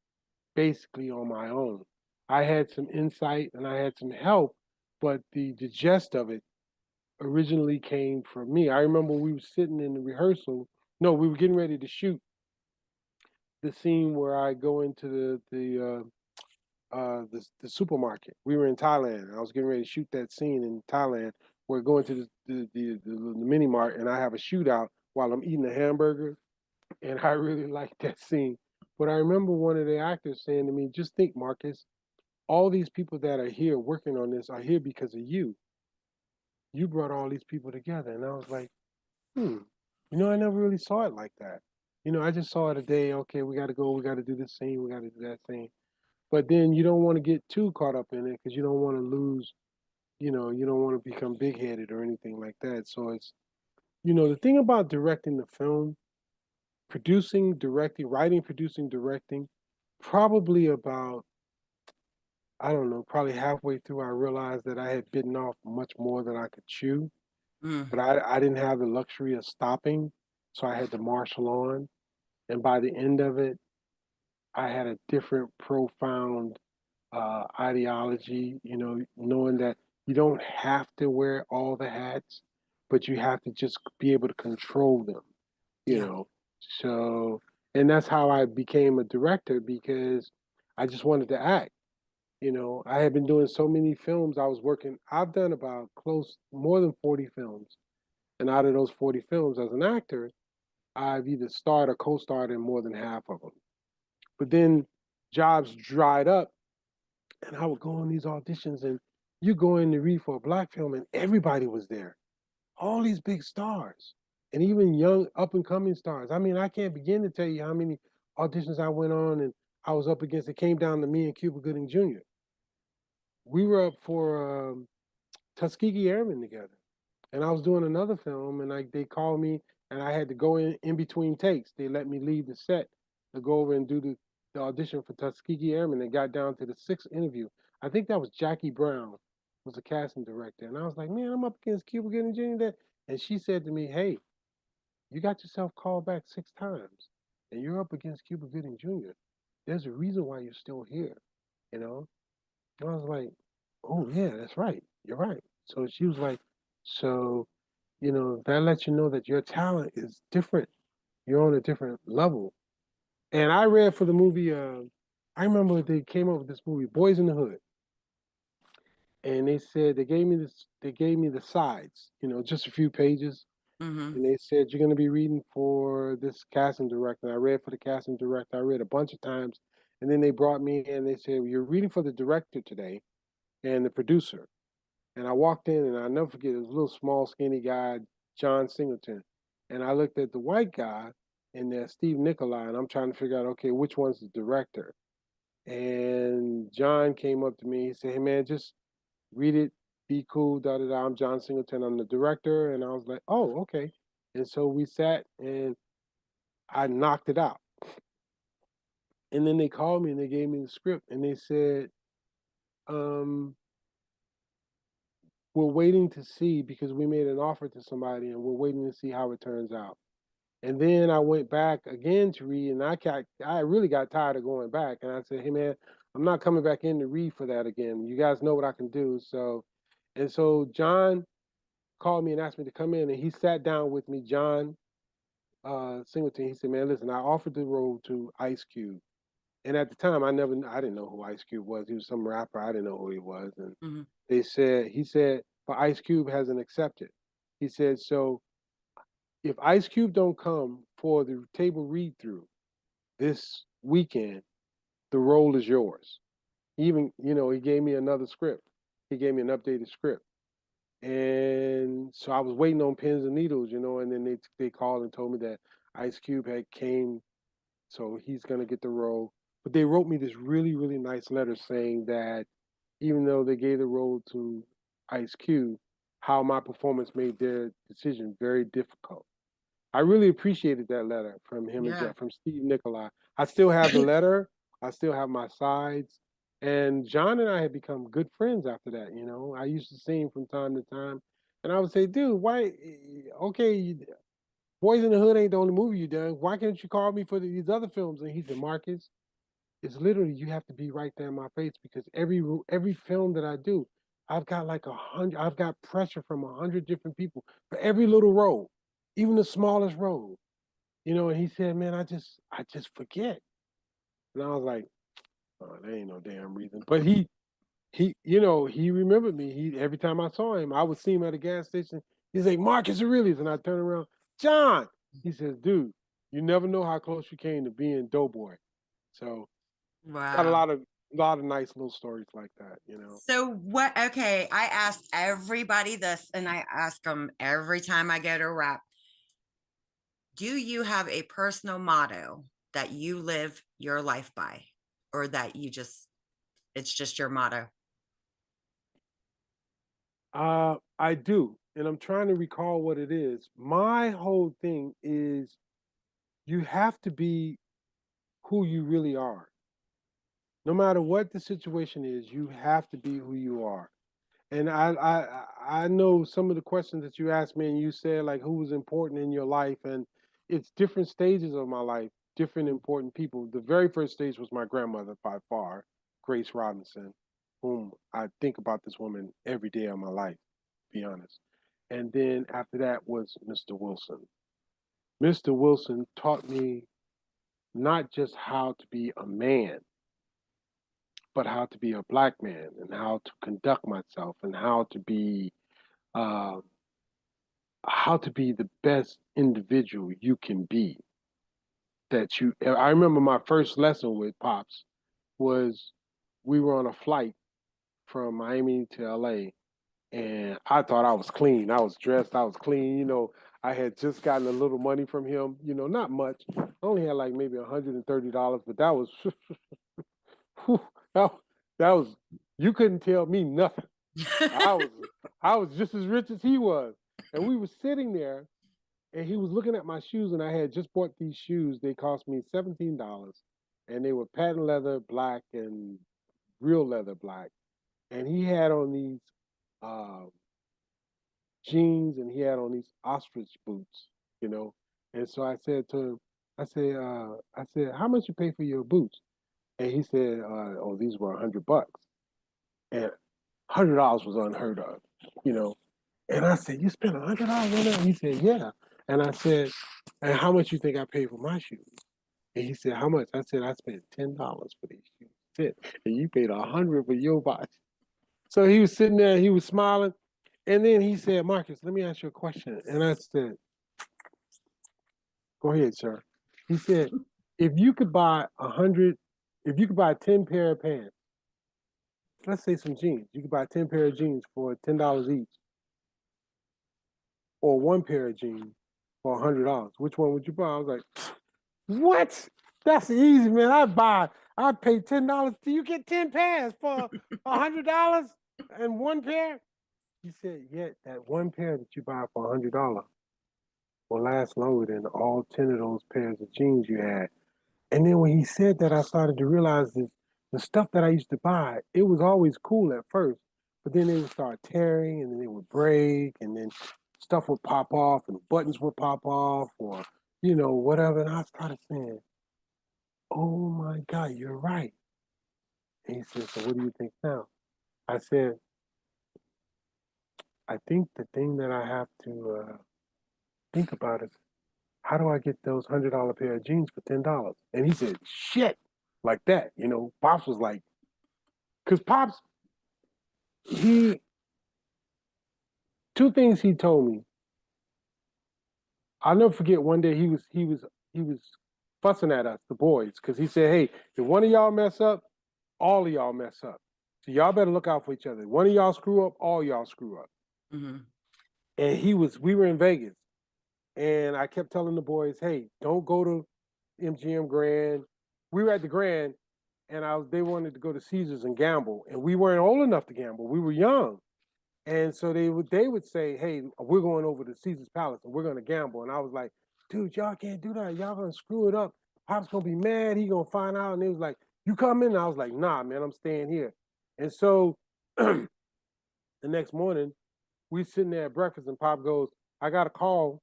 basically on my own. I had some insight and I had some help, but the gist of it originally came from me. I remember we were sitting in the rehearsal. No, we were getting ready to shoot the scene where I go into the supermarket. We were in Thailand. I was getting ready to shoot that scene in Thailand. We're going to the mini mart, and I have a shootout while I'm eating a hamburger, and I really liked that scene. But I remember one of the actors saying to me, "Just think, Marcus, all these people that are here working on this are here because of you. You brought all these people together." And I was like, I never really saw it like that. I just saw it a day. Okay, we got to go. We got to do this scene. We got to do that scene. But then you don't want to get too caught up in it because you don't want to lose, you don't want to become big headed or anything like that. So it's, the thing about directing the film, producing, directing, writing, producing, directing, probably about, I don't know, probably halfway through, I realized that I had bitten off much more than I could chew, but Mm. I didn't have the luxury of stopping. So I had to marshal on. And by the end of it, I had a different, profound ideology, knowing that you don't have to wear all the hats, but you have to just be able to control them, you Yeah. know. So, and that's how I became a director, because I just wanted to act. I had been doing so many films. I've done about close, more than 40 films. And out of those 40 films as an actor, I've either starred or co starred in more than half of them. But then jobs dried up, and I would go on these auditions, and you go in to read for a black film, and everybody was there, all these big stars, and even young up and coming stars. I mean, I can't begin to tell you how many auditions I went on, and I was up against. It came down to me and Cuba Gooding Jr. We were up for Tuskegee Airmen together, and I was doing another film, and they called me, and I had to go in between takes. They let me leave the set to go over and do the audition for Tuskegee Airmen. They got down to the sixth interview. I think that was Jackie Brown, was the casting director, and I was like, man, I'm up against Cuba Gooding Jr. And she said to me, hey, you got yourself called back 6 times, and you're up against Cuba Gooding Jr. There's a reason why you're still here, you know. And I was like, oh yeah, that's right. You're right. So she was like, so that lets you know that your talent is different. You're on a different level. And I read for the movie. I remember they came up with this movie, Boys in the Hood, and they said they gave me this. They gave me the sides, just a few pages, Mm-hmm. and they said, you're going to be reading for this casting director. And I read for the casting director. I read a bunch of times. And then they brought me in and they said, well, you're reading for the director today and the producer. And I walked in and I'll never forget, it was a little small, skinny guy, John Singleton. And I looked at the white guy and there's Steve Nicolai, and I'm trying to figure out, okay, which one's the director? And John came up to me. He said, hey, man, just read it, be cool, da da da. I'm John Singleton, I'm the director. And I was like, oh, okay. And so we sat and I knocked it out. And then they called me and they gave me the script and they said, um, we're waiting to see because we made an offer to somebody and we're waiting to see how it turns out. And then I went back again to read, and I really got tired of going back. And I said, hey man, I'm not coming back in to read for that again. You guys know what I can do. So John called me and asked me to come in, and he sat down with me, John Singleton. He said, man, listen, I offered the role to Ice Cube. And at the time, I didn't know who Ice Cube was. He was some rapper. I didn't know who he was. And Mm-hmm. he said, but Ice Cube hasn't accepted. He said, so if Ice Cube don't come for the table read through this weekend, the role is yours. Even, he gave me another script. He gave me an updated script. And so I was waiting on pins and needles, and then they called and told me that Ice Cube had came, so he's gonna get the role. But they wrote me this really, really nice letter saying that even though they gave the role to Ice Cube, how my performance made their decision very difficult. I really appreciated that letter from him Yeah. from Steve Nicolai. I still have the letter. I still have my sides. And John and I had become good friends after that. I used to see him from time to time. And I would say, dude, why? Okay, Boys in the Hood ain't the only movie you done. Why can't you call me for these other films? And he said, Marcus, it's literally you have to be right there in my face because every film that I do, I've got like 100. I've got pressure from 100 different people for every little role, even the smallest role. And he said, "Man, I just forget." And I was like, "Oh, there ain't no damn reason." But he remembered me. He every time I saw him, I would see him at a gas station. He's like, "Marcus Aurelius," and I turn around, John. He says, "Dude, you never know how close you came to being Doughboy." So got a Wow. lot of nice little stories like that. So what? Okay, I asked everybody this, and I ask them every time I go to rap. Do you have a personal motto that you live your life by, or that it's just your motto? I do, and I'm trying to recall what it is. My whole thing is you have to be who you really are. No matter what the situation is, you have to be who you are. And I know some of the questions that you asked me, and you said like who was important in your life, and it's different stages of my life, different important people. The very first stage was my grandmother by far, Grace Robinson, whom I think about this woman every day of my life, to be honest. And then after that was Mr. Wilson. Mr. Wilson taught me not just how to be a man, but how to be a black man and how to conduct myself and uh, how to be the best individual you can be. I remember my first lesson with Pops was we were on a flight from Miami to LA, and I thought I was clean. I was dressed, I was clean. I had just gotten a little money from him. Not much. I only had like maybe $130, but that was whew, that, that was you couldn't tell me nothing. I was I was just as rich as he was. And we were sitting there and he was looking at my shoes and I had just bought these shoes. They cost me $17 and they were patent leather black and real leather black. And he had on these uh, jeans and he had on these ostrich boots, you know. And so I said to him, I said, how much you pay for your boots? And he said, oh, these were $100. And $100 was unheard of, you know. And I said, you spent $100 on that? He said, yeah. And I said, and how much you think I paid for my shoes? And he said, how much? I said, I spent $10 for these shoes. He said, and you paid 100 for your watch. So he was sitting there, he was smiling. And then he said, Marcus, let me ask you a question. And I said, Go ahead, sir. He said, if you could buy 10 pair of pants, let's say some jeans, you could buy 10 pair of jeans for $10 each, or one pair of jeans for $100. Which one would you buy? I was like, what? That's easy, man. I'd pay $10. Do you get 10 pairs for $100 and one pair? He said, yeah, that one pair that you buy for $100 will last longer than all 10 of those pairs of jeans you had. And then when he said that, I started to realize that the stuff that I used to buy, it was always cool at first, but then they would start tearing and then they would break and then stuff would pop off and buttons would pop off or, whatever. And I started saying, oh my God, you're right. And he said, so what do you think now? I said, I think the thing that I have to think about is how do I get those $100 pair of jeans for $10? And he said, shit, like that. Pops was like, because Pops, two things he told me. I'll never forget one day he was fussing at us, the boys, because he said, hey, if one of y'all mess up, all of y'all mess up. So y'all better look out for each other. One of y'all screw up, all y'all screw up. Mm-hmm. And we were in Vegas. And I kept telling the boys, hey, don't go to MGM Grand. We were at the Grand, and they wanted to go to Caesars and gamble. And we weren't old enough to gamble. We were young. And so they would say, hey, we're going over to Caesar's Palace and we're going to gamble. And I was like, dude, y'all can't do that. Y'all going to screw it up. Pop's going to be mad. He going to find out. And they was like, you coming? And I was like, nah, man, I'm staying here. And so the next morning, we sitting there at breakfast and Pop goes, I got a call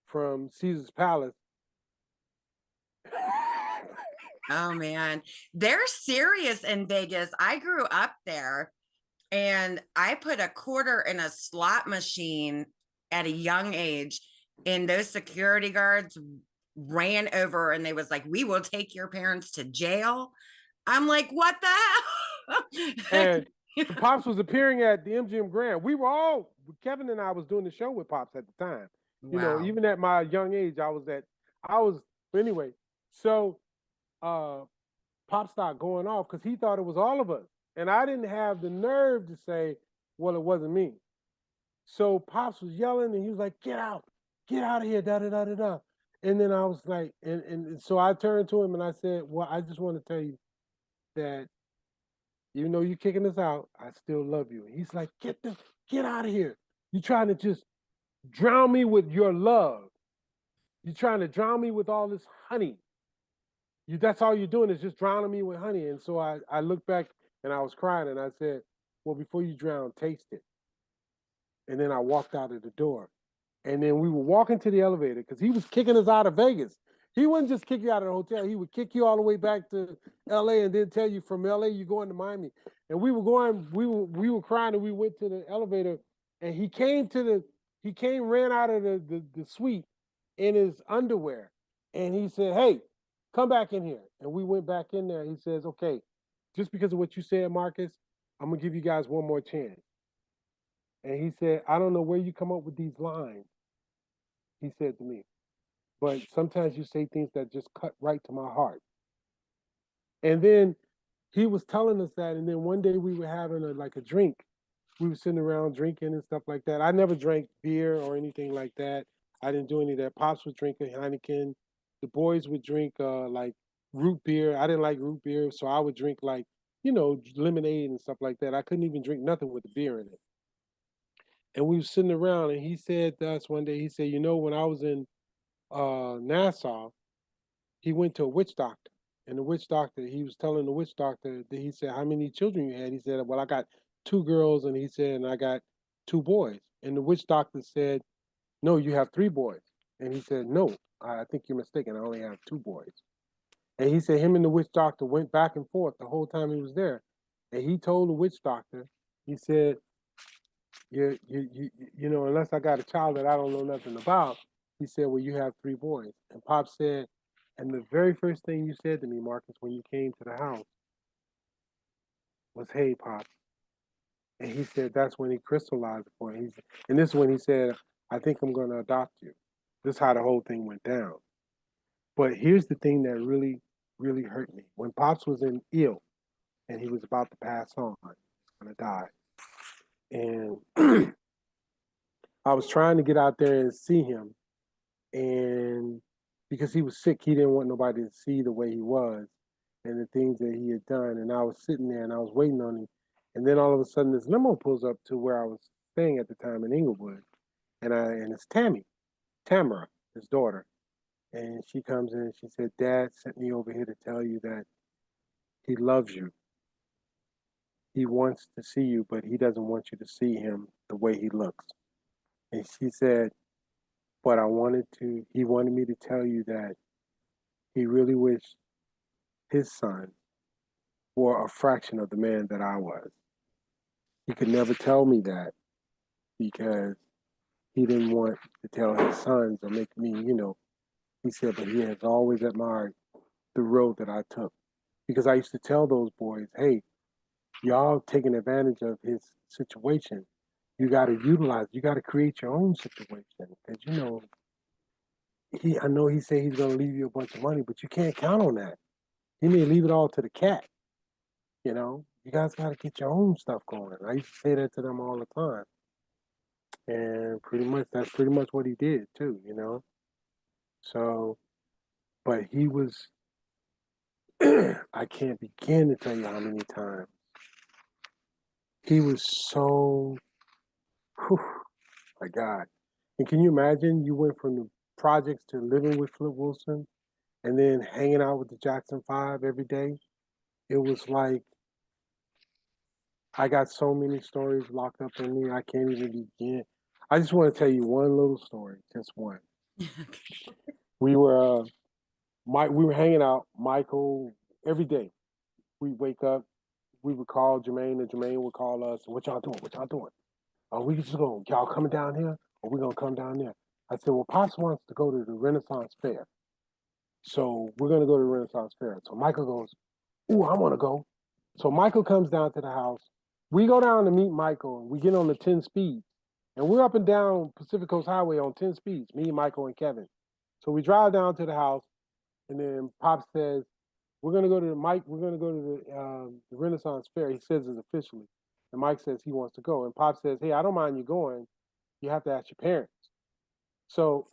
from Caesar's Palace. Oh man, they're serious in Vegas. I grew up there and I put a quarter in a slot machine at a young age, and those security guards ran over and they was like, we will take your parents to jail. I'm like, what the hell? And Pops was appearing at the MGM Grand. Kevin and I was doing the show with Pops at the time. Wow. Even at my young age, anyway. So Pop started going off because he thought it was all of us. And I didn't have the nerve to say, well, it wasn't me. So Pops was yelling and he was like, get out of here, da da da da da. And then I was like, and so I turned to him and I said, well, I just want to tell you that even though you're kicking us out, I still love you. And he's like, get out of here. You're trying to just drown me with your love. You're trying to drown me with all this honey. That's all you're doing is just drowning me with honey. And so I looked back and I was crying and I said, well, before you drown, taste it. And then I walked out of the door. And then we were walking to the elevator because he was kicking us out of Vegas. He wouldn't just kick you out of the hotel. He would kick you all the way back to LA and then tell you from LA you're going to Miami. And we were crying and we went to the elevator and he ran out of the suite in his underwear. And he said, hey, come back in here. And we went back in there. He says, okay, just because of what you said, Marcus, I'm going to give you guys one more chance. And he said, I don't know where you come up with these lines, he said to me, but sometimes you say things that just cut right to my heart. And then he was telling us that. And then one day we were having a drink. We were sitting around drinking and stuff like that. I never drank beer or anything like that. I didn't do any of that. Pops would drink a Heineken. The boys would drink like root beer. I didn't like root beer, so I would drink lemonade and stuff like that. I couldn't even drink nothing with the beer in it. And we were sitting around, and he said to us one day, he said, when I was in Nassau, he went to a witch doctor. And the witch doctor, he was telling the witch doctor that he said, how many children you had? He said, well, I got 2 girls, and he said, and I got 2 boys. And the witch doctor said, no, you have 3 boys. And he said, no, I think you're mistaken. I only have 2 boys. And he said him and the witch doctor went back and forth the whole time he was there. And he told the witch doctor, he said, unless I got a child that I don't know nothing about, he said, well, you have 3 boys. And Pop said, and the very first thing you said to me, Marcus, when you came to the house was, hey, Pop. And he said that's when he crystallized it for him. And this is when he said, I think I'm going to adopt you. This is how the whole thing went down. But here's the thing that really, really hurt me. When Pops was in ill and he was about to pass on, he was gonna die. And I was trying to get out there and see him, and because he was sick, he didn't want nobody to see the way he was and the things that he had done. And I was sitting there and I was waiting on him. And then all of a sudden this limo pulls up to where I was staying at the time in Inglewood. And it's Tamara, his daughter. And she comes in and she said, Dad sent me over here to tell you that he loves you. He wants to see you, but he doesn't want you to see him the way he looks. And she said, but he wanted me to tell you that he really wished his son were a fraction of the man that I was. He could never tell me that because he didn't want to tell his sons or make me, he said, but he has always admired the road that I took. Because I used to tell those boys, hey, y'all taking advantage of his situation. You got to create your own situation. Because, I know he said he's going to leave you a bunch of money, but you can't count on that. He may leave it all to the cat. You guys got to get your own stuff going. I used to say that to them all the time. And that's pretty much what he did too, So, but he was, I can't begin to tell you how many times. He was so, whew, my God. And can you imagine you went from the projects to living with Flip Wilson and then hanging out with the Jackson 5 every day? It was like, I got so many stories locked up in me, I can't even begin. I just want to tell you one little story, just one. We were hanging out, Michael, every day. We wake up, we would call Jermaine, and Jermaine would call us. What y'all doing? What y'all doing? We just going, y'all coming down here, or we gonna come down there? I said, well, Pops wants to go to the Renaissance Fair, so we're gonna go to the Renaissance Fair. So Michael goes, ooh, I want to go. So Michael comes down to the house. We go down to meet Michael, and we get on the 10 speed. And we're up and down Pacific Coast Highway on 10 speeds, me, Michael, and Kevin. So we drive down to the house, and then Pop says, we're going to go to the Renaissance Fair. He says it officially. And Mike says he wants to go. And Pop says, hey, I don't mind you going. You have to ask your parents. So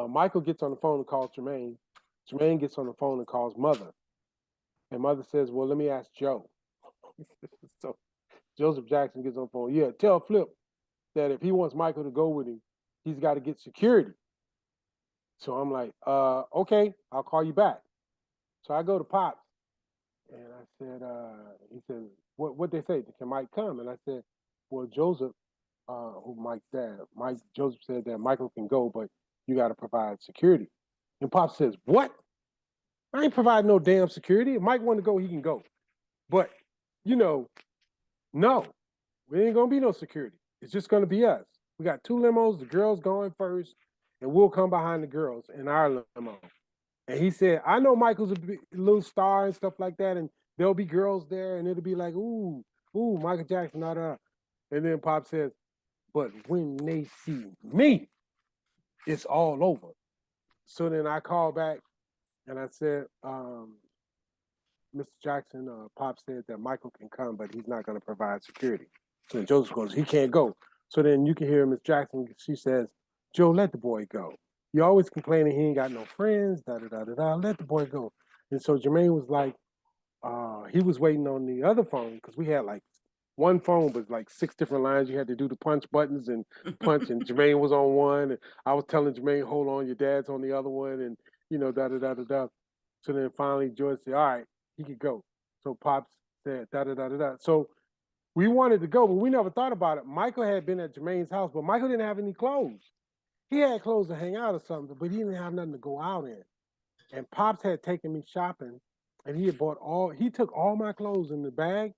Michael gets on the phone and calls Jermaine. Jermaine gets on the phone and calls Mother. And Mother says, well, let me ask Joe. So Joseph Jackson gets on the phone. Yeah, tell Flip that if he wants Michael to go with him, he's got to get security. So I'm like, okay, I'll call you back. So I go to Pops, and I said, he said, what they say? Can Mike come? And I said, well, Joseph, who Mike's dad, Joseph said that Michael can go, but you got to provide security. And Pops says, what? I ain't providing no damn security. If Mike want to go, he can go. But, no, we ain't going to be no security. It's just going to be us. We got 2 limos, the girls going first, and we'll come behind the girls in our limo. And he said, I know Michael's a little star and stuff like that, and there'll be girls there, and it'll be like, ooh, Michael Jackson, not up. And then Pop says, but when they see me, it's all over. So then I called back, and I said, Mr. Jackson, Pop said that Michael can come, but he's not going to provide security. So then Joseph goes, he can't go. So then you can hear Miss Jackson, she says, Joe, let the boy go. You're always complaining he ain't got no friends, da-da-da-da-da, let the boy go. And so Jermaine was like, he was waiting on the other phone, because we had like one phone, but like 6 different lines. You had to do the punch buttons and punch, and Jermaine was on one. And I was telling Jermaine, hold on, your dad's on the other one, and, da-da-da-da-da. So then finally George said, all right, he could go. So Pops said, da-da-da-da-da. So we wanted to go, but we never thought about it. Michael had been at Jermaine's house, but Michael didn't have any clothes. He had clothes to hang out or something, but he didn't have nothing to go out in. And Pops had taken me shopping, and he took all my clothes in the bag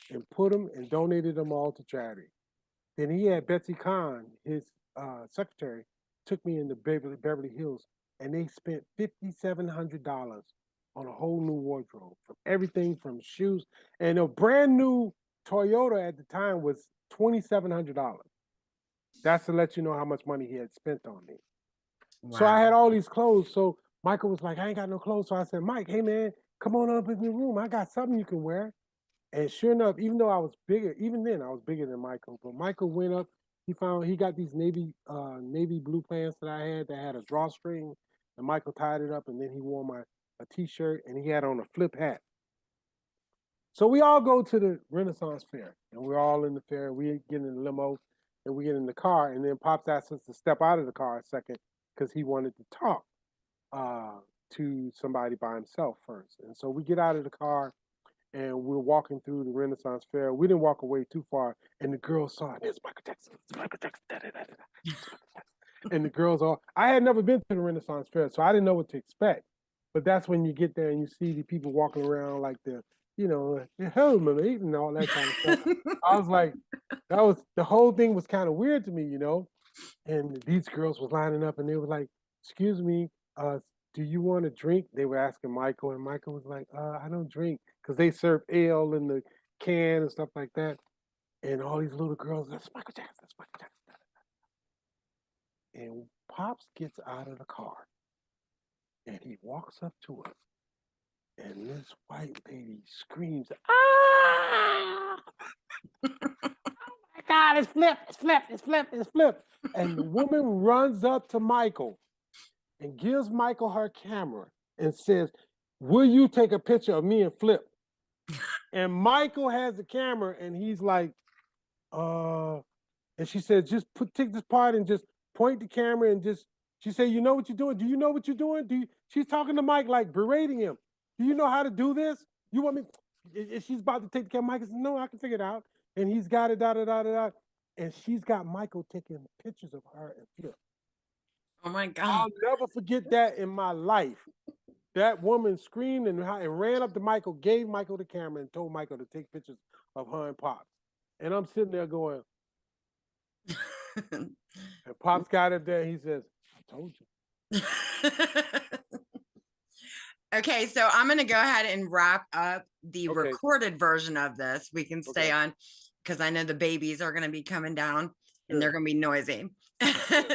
and put them and donated them all to charity. Then he had Betsy Kahn, his secretary, took me into Beverly Hills, and they spent $5,700 on a whole new wardrobe, from everything from shoes. And a brand new Toyota at the time was $2,700. That's to let you know how much money he had spent on me. Wow. So I had all these clothes. So Michael was like, I ain't got no clothes. So I said, Mike, hey man, come on up in the room. I got something you can wear. And sure enough, even though I was bigger, even then I was bigger than Michael. But Michael went up. He got these navy blue pants that I had that had a drawstring, and Michael tied it up, and then he wore a t-shirt, and he had on a flip hat. So we all go to the Renaissance Fair, and we're all in the fair. We get in the limo, and we get in the car, and then Pops asked us to step out of the car a second because he wanted to talk to somebody by himself first. And so we get out of the car, and we're walking through the Renaissance Fair. We didn't walk away too far, and the girls saw it. It's Michael Jackson. It's Michael Jackson. Da, da, da, da. And the girls I had never been to the Renaissance Fair, so I didn't know what to expect. But that's when you get there and you see the people walking around like hell, man, and all that kind of stuff. I was like, the whole thing was kind of weird to me, And these girls was lining up, and they were like, "Excuse me, do you want a drink?" They were asking Michael, and Michael was like, "I don't drink," because they serve ale in the can and stuff like that. And all these little girls, that's Michael Jackson, that's Michael Jackson. And Pops gets out of the car, and he walks up to us, and this white lady screams, "Ah! Oh my God, it's Flip, it's Flip, it's Flip, it's Flip." And the woman runs up to Michael and gives Michael her camera and says, "Will you take a picture of me and Flip?" And Michael has the camera, and he's like, and she said, "Just take this part and just point the camera and just," she said, "You know what you're doing? Do you know what you're doing? She's talking to Mike, like berating him. "Do you know how to do this? You want me?" She's about to take the camera. Mike says, "No, I can figure it out." And he's got it, da, da, da, da, da. And she's got Michael taking pictures of her and Flip. Oh my God. I'll never forget that in my life. That woman screamed and ran up to Michael, gave Michael the camera, and told Michael to take pictures of her and Pops. And I'm sitting there going, and Pops got up there, and he says, "I told you." Okay, so I'm going to go ahead and wrap up the recorded version of this. We can stay on because I know the babies are going to be coming down and they're going to be noisy.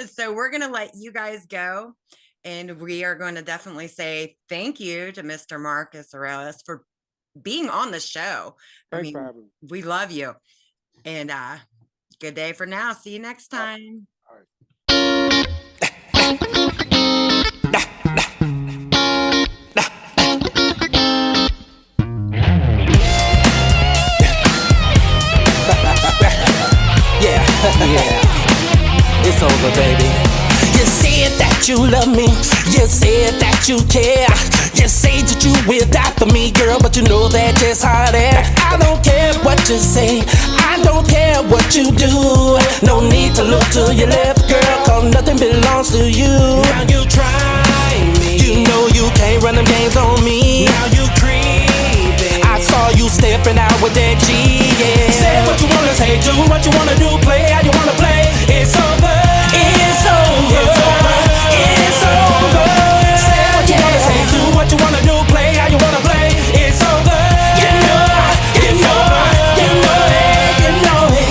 So we're going to let you guys go. And we are going to definitely say thank you to Mr. Marcus Aurelius for being on the show. Thanks for having me. We love you. And good day for now. See you next time. All right. Yeah, it's over, baby. You said that you love me, you said that you care, you say that you will die for me, girl, but you know that just how that. I don't care what you say, I don't care what you do. No need to look to your left, girl, cause nothing belongs to you. Now you try me, you know you can't run them games on me. Now you creeping, I saw you stepping out with that G, yeah. Say what you wanna say, do what you wanna do, play how you wanna play. It's over, it's over, it's over, it's over. Say what you wanna say, do what you wanna do, play how you wanna play. It's over, you know it, you know it.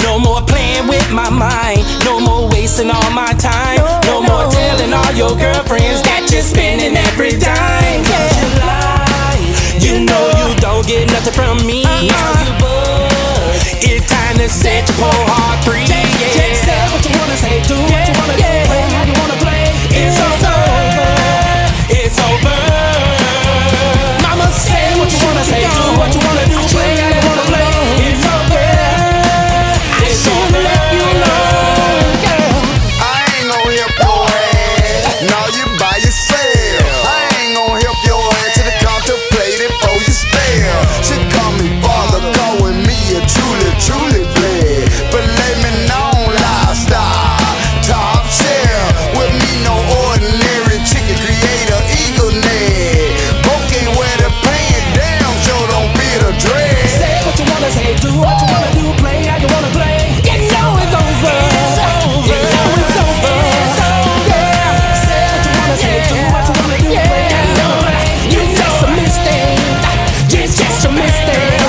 No more playing with my mind, no more wasting all my time, no more telling all your girlfriends that you're spending every dime. You know you don't get nothing from me. It's time to set your whole heart free. Just say what you wanna say, do what you wanna do, play how you wanna play. It's over, it's over. Mama, say what you wanna say, do what you wanna do, play how you wanna play. It's over, it's over. You know, girl. I ain't gon' help your ass. No, you by yourself. I ain't gon' help your ass to the contemplate it for you spell. She call me father, calling me a truly bled. But let me know lifestyle, top shelf. With me no ordinary chicken, create a eagle net. Okay, wear the pants down, so don't be the dread. Say what you wanna say, do what you wanna do, play how you wanna play. You know it's over, it's over, you know it's over, it's over. Say what you wanna say, do what you wanna do, play how you wanna play. It's just a mistake, it's just a mistake.